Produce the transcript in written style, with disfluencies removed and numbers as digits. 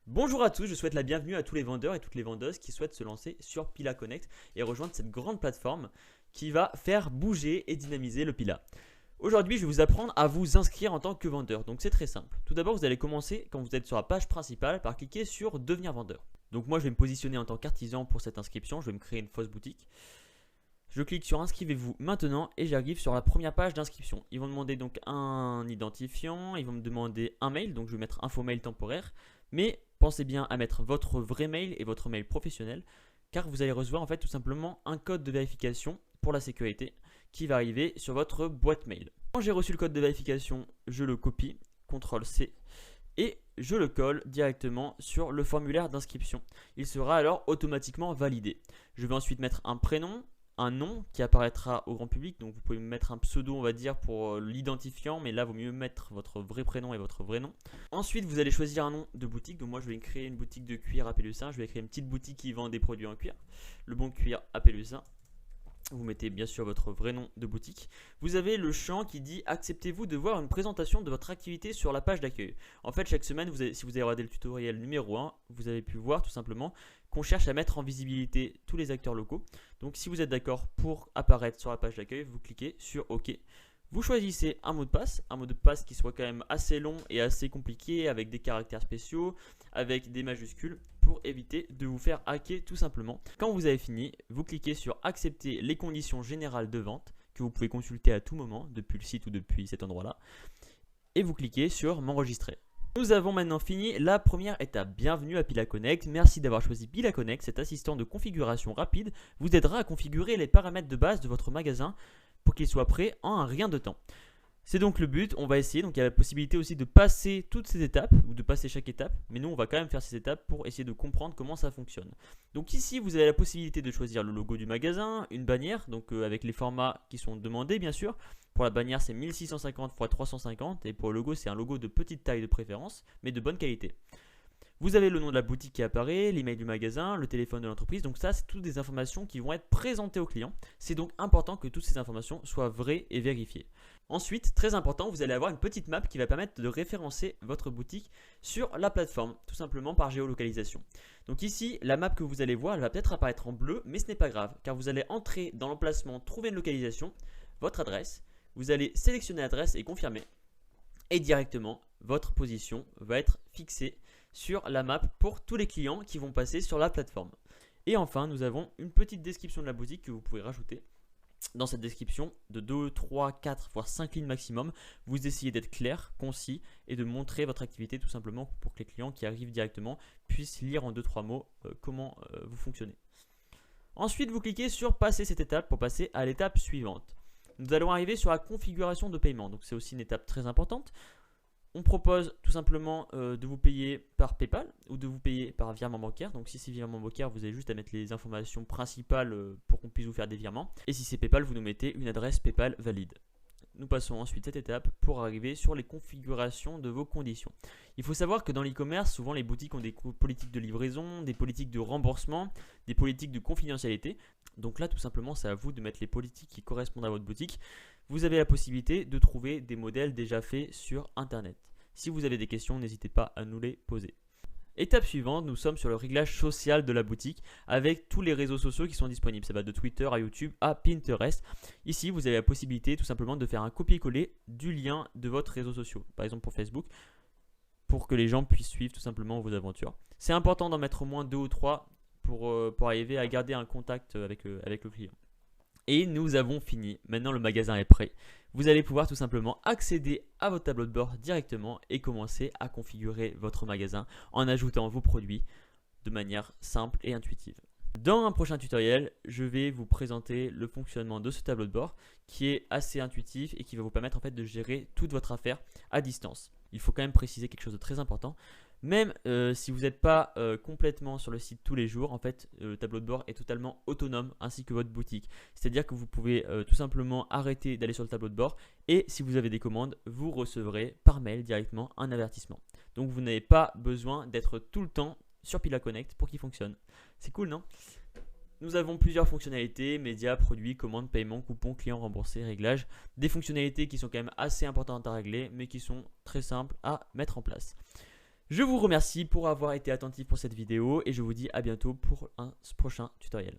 Bonjour à tous, je souhaite la bienvenue à tous les vendeurs et toutes les vendeuses qui souhaitent se lancer sur Pila Connect et rejoindre cette grande plateforme qui va faire bouger et dynamiser le Pila. Aujourd'hui, je vais vous apprendre à vous inscrire en tant que vendeur. Donc c'est très simple. Tout d'abord, vous allez commencer quand vous êtes sur la page principale par cliquer sur devenir vendeur. Donc moi, je vais me positionner en tant qu'artisan pour cette inscription. Je vais me créer une fausse boutique. Je clique sur inscrivez-vous maintenant et j'arrive sur la première page d'inscription. Ils vont me demander donc un identifiant, ils vont me demander un mail, donc je vais mettre info mail temporaire. Mais pensez bien à mettre votre vrai mail et votre mail professionnel car vous allez recevoir en fait tout simplement un code de vérification pour la sécurité qui va arriver sur votre boîte mail. Quand j'ai reçu le code de vérification, je le copie, CTRL C et je le colle directement sur le formulaire d'inscription. Il sera alors automatiquement validé. Je vais ensuite mettre un prénom, un nom qui apparaîtra au grand public, donc vous pouvez mettre un pseudo on va dire pour l'identifiant, mais là vaut mieux mettre votre vrai prénom et votre vrai nom. Ensuite vous allez choisir un nom de boutique, donc moi je vais créer une boutique de cuir à Pélussin, je vais créer une petite boutique qui vend des produits en cuir, le bon cuir à Pélussin. Vous mettez bien sûr votre vrai nom de boutique. Vous avez le champ qui dit acceptez-vous de voir une présentation de votre activité sur la page d'accueil. En fait, chaque semaine, si vous avez regardé le tutoriel numéro 1, vous avez pu voir tout simplement qu'on cherche à mettre en visibilité tous les acteurs locaux. Donc si vous êtes d'accord pour apparaître sur la page d'accueil, vous cliquez sur OK. Vous choisissez un mot de passe qui soit quand même assez long et assez compliqué avec des caractères spéciaux, avec des majuscules pour éviter de vous faire hacker tout simplement. Quand vous avez fini, vous cliquez sur accepter les conditions générales de vente que vous pouvez consulter à tout moment depuis le site ou depuis cet endroit-là et vous cliquez sur m'enregistrer. Nous avons maintenant fini la première étape. Bienvenue à Pila Connect. Merci d'avoir choisi Pila Connect. Cet assistant de configuration rapide vous aidera à configurer les paramètres de base de votre magasin pour qu'il soit prêt en un rien de temps. C'est donc le but, on va essayer, donc il y a la possibilité aussi de passer toutes ces étapes, ou de passer chaque étape, mais nous on va quand même faire ces étapes pour essayer de comprendre comment ça fonctionne. Donc ici vous avez la possibilité de choisir le logo du magasin, une bannière, donc avec les formats qui sont demandés bien sûr. Pour la bannière c'est 1650 x 350 et pour le logo c'est un logo de petite taille de préférence, mais de bonne qualité. Vous avez le nom de la boutique qui apparaît, l'email du magasin, le téléphone de l'entreprise. Donc ça, c'est toutes des informations qui vont être présentées au client. C'est donc important que toutes ces informations soient vraies et vérifiées. Ensuite, très important, vous allez avoir une petite map qui va permettre de référencer votre boutique sur la plateforme, tout simplement par géolocalisation. Donc ici, la map que vous allez voir, elle va peut-être apparaître en bleu, mais ce n'est pas grave, car vous allez entrer dans l'emplacement, trouver une localisation, votre adresse, vous allez sélectionner l'adresse et confirmer. Et directement, votre position va être fixée sur la map pour tous les clients qui vont passer sur la plateforme. Et enfin, nous avons une petite description de la boutique que vous pouvez rajouter. Dans cette description de 2, 3, 4, voire 5 lignes maximum, vous essayez d'être clair, concis et de montrer votre activité tout simplement pour que les clients qui arrivent directement puissent lire en 2-3 mots comment vous fonctionnez. Ensuite, vous cliquez sur passer cette étape pour passer à l'étape suivante. Nous allons arriver sur la configuration de paiement, donc c'est aussi une étape très importante. On propose tout simplement de vous payer par PayPal ou de vous payer par virement bancaire. Donc si c'est virement bancaire, vous avez juste à mettre les informations principales pour qu'on puisse vous faire des virements. Et si c'est PayPal, vous nous mettez une adresse PayPal valide. Nous passons ensuite cette étape pour arriver sur les configurations de vos conditions. Il faut savoir que dans l'e-commerce, souvent les boutiques ont des politiques de livraison, des politiques de remboursement, des politiques de confidentialité. Donc là, tout simplement, c'est à vous de mettre les politiques qui correspondent à votre boutique. Vous avez la possibilité de trouver des modèles déjà faits sur Internet. Si vous avez des questions, n'hésitez pas à nous les poser. Étape suivante, nous sommes sur le réglage social de la boutique avec tous les réseaux sociaux qui sont disponibles. Ça va de Twitter à YouTube à Pinterest. Ici, vous avez la possibilité tout simplement de faire un copier-coller du lien de votre réseau social. Par exemple pour Facebook, pour que les gens puissent suivre tout simplement vos aventures. C'est important d'en mettre au moins 2 ou 3 pour arriver à garder un contact avec le client. Et nous avons fini. Maintenant, le magasin est prêt. Vous allez pouvoir tout simplement accéder à votre tableau de bord directement et commencer à configurer votre magasin en ajoutant vos produits de manière simple et intuitive. Dans un prochain tutoriel, je vais vous présenter le fonctionnement de ce tableau de bord qui est assez intuitif et qui va vous permettre en fait de gérer toute votre affaire à distance. Il faut quand même préciser quelque chose de très important. Même si vous n'êtes pas complètement sur le site tous les jours, en fait, le tableau de bord est totalement autonome ainsi que votre boutique. C'est-à-dire que vous pouvez tout simplement arrêter d'aller sur le tableau de bord et si vous avez des commandes, vous recevrez par mail directement un avertissement. Donc vous n'avez pas besoin d'être tout le temps sur Pila Connect pour qu'il fonctionne. C'est cool, non ? Nous avons plusieurs fonctionnalités, médias, produits, commandes, paiement, coupons, clients remboursés, réglages. Des fonctionnalités qui sont quand même assez importantes à régler mais qui sont très simples à mettre en place. Je vous remercie pour avoir été attentif pour cette vidéo et je vous dis à bientôt pour un prochain tutoriel.